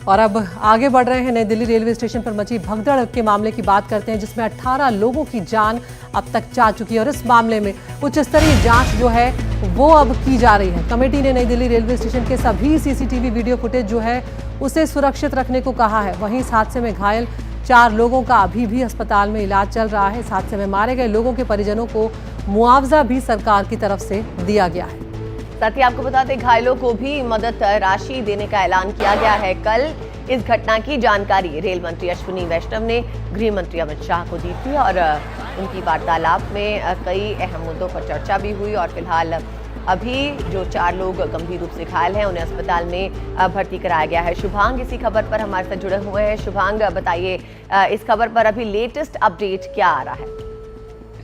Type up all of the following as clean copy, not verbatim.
और अब आगे बढ़ रहे हैं, नई दिल्ली रेलवे स्टेशन पर मची भगदड़ के मामले की बात करते हैं, जिसमें 18 लोगों की जान अब तक जा चुकी है। और इस मामले में उच्च स्तरीय जांच जो है वो अब की जा रही है। कमेटी ने नई दिल्ली रेलवे स्टेशन के सभी सीसीटीवी वीडियो फुटेज जो है उसे सुरक्षित रखने को कहा है। वहीं इस हादसे में घायल 4 लोगों का अभी भी अस्पताल में इलाज चल रहा है। इस हादसे में मारे गए लोगों के परिजनों को मुआवजा भी सरकार की तरफ से दिया गया है। साथ ही आपको बता दें, घायलों को भी मदद राशि देने का ऐलान किया गया है। कल इस घटना की जानकारी रेल मंत्री अश्विनी वैष्णव ने गृह मंत्री अमित शाह को दी थी और उनकी वार्तालाप में कई अहम मुद्दों पर चर्चा भी हुई। और फिलहाल अभी जो 4 लोग गंभीर रूप से घायल हैं उन्हें अस्पताल में भर्ती कराया गया है। शुभांग इसी खबर पर हमारे साथ जुड़े हुए हैं। शुभांग, बताइए इस खबर पर अभी लेटेस्ट अपडेट क्या आ रहा है?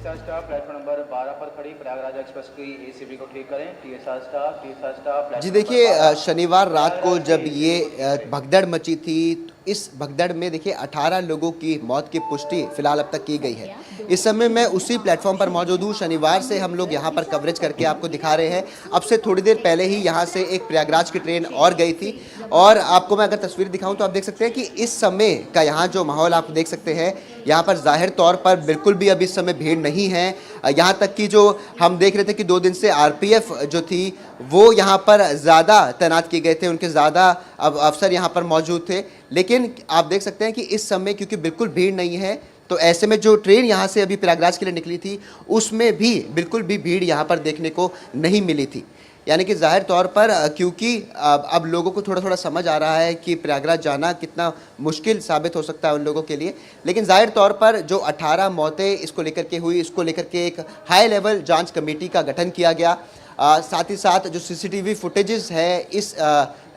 प्लेटफॉर्म नंबर 12 पर खड़ी प्रयागराज एक्सप्रेस की एसीबी को ठीक करें। TSR staff. जी देखिए, शनिवार रात को जब ये भगदड़ मची थी, इस भगदड़ में देखिए 18 लोगों की मौत की पुष्टि फिलहाल अब तक की गई है। इस समय मैं उसी प्लेटफॉर्म पर मौजूद हूँ। शनिवार से हम लोग यहाँ पर कवरेज करके आपको दिखा रहे हैं। अब से थोड़ी देर पहले ही यहाँ से एक प्रयागराज की ट्रेन और गई थी और आपको मैं अगर तस्वीर दिखाऊं तो आप देख सकते हैं कि इस समय का यहाँ जो माहौल आप देख सकते हैं, यहाँ पर जाहिर तौर पर बिल्कुल भी अभी इस समय भीड़ नहीं है। यहाँ तक कि जो हम देख रहे थे कि 2 दिन से आरपीएफ जो थी वो यहाँ पर ज़्यादा तैनात किए गए थे, उनके ज़्यादा अफसर यहाँ पर मौजूद थे। लेकिन आप देख सकते हैं कि इस समय क्योंकि बिल्कुल भीड़ नहीं है, तो ऐसे में जो ट्रेन यहाँ से अभी प्रयागराज के लिए निकली थी उसमें भी बिल्कुल भी भीड़ यहाँ पर देखने को नहीं मिली थी। यानी कि जाहिर तौर पर क्योंकि अब लोगों को थोड़ा थोड़ा समझ आ रहा है कि प्रयागराज जाना कितना मुश्किल साबित हो सकता है उन लोगों के लिए। लेकिन जाहिर तौर पर जो 18 मौतें इसको लेकर के हुई, इसको लेकर के एक हाई लेवल जांच कमेटी का गठन किया गया। साथ ही साथ जो सीसीटीवी फुटेजेस है इस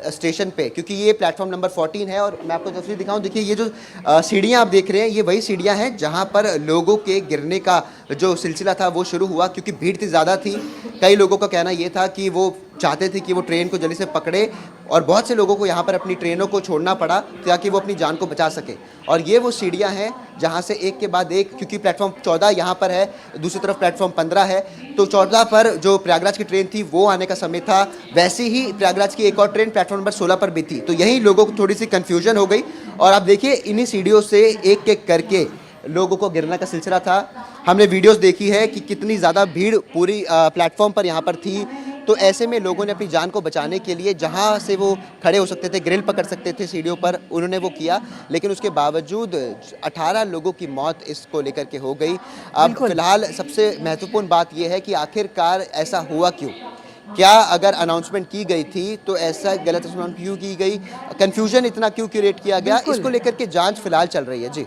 स्टेशन पे, क्योंकि ये प्लेटफॉर्म नंबर 14 है और मैं आपको तस्वीर दिखाऊं, देखिए ये जो सीढ़ियाँ आप देख रहे हैं ये वही सीढ़ियाँ हैं जहाँ पर लोगों के गिरने का जो सिलसिला था वो शुरू हुआ। क्योंकि भीड़ थी ज़्यादा थी, कई लोगों का कहना ये था कि वो चाहते थे कि वो ट्रेन को जल्दी से पकड़े और बहुत से लोगों को यहाँ पर अपनी ट्रेनों को छोड़ना पड़ा ताकि वो अपनी जान को बचा सके। और ये वो सीढ़ियाँ हैं जहाँ से एक के बाद एक, क्योंकि प्लेटफॉर्म 14 यहाँ पर है, दूसरी तरफ प्लेटफॉर्म 15 है, तो 14 पर जो प्रयागराज की ट्रेन थी वो आने का समय था। वैसे ही प्रयागराज की एक और ट्रेन प्लेटफॉर्म नंबर 16 पर भी थी, तो यही लोगों को थोड़ी सी कन्फ्यूजन हो गई। और आप देखिए इन्हीं सीढ़ियों से एक एक करके लोगों को गिरने का सिलसिला था। हमने वीडियोस देखी है कि कितनी ज़्यादा भीड़ पूरी प्लेटफॉर्म पर यहाँ पर थी। तो ऐसे में लोगों ने अपनी जान को बचाने के लिए जहाँ से वो खड़े हो सकते थे, ग्रिल पकड़ सकते थे सीढ़ियों पर, उन्होंने वो किया। लेकिन उसके बावजूद 18 लोगों की मौत इसको लेकर के हो गई। अब फिलहाल सबसे महत्वपूर्ण बात यह है कि आखिरकार ऐसा हुआ क्यों? क्या अगर अनाउंसमेंट की गई थी तो ऐसा गलत अनाउंसमेंट क्यों की गई? कन्फ्यूजन इतना क्यों क्रिएट किया गया? इसको लेकर के जांच फिलहाल चल रही है। जी।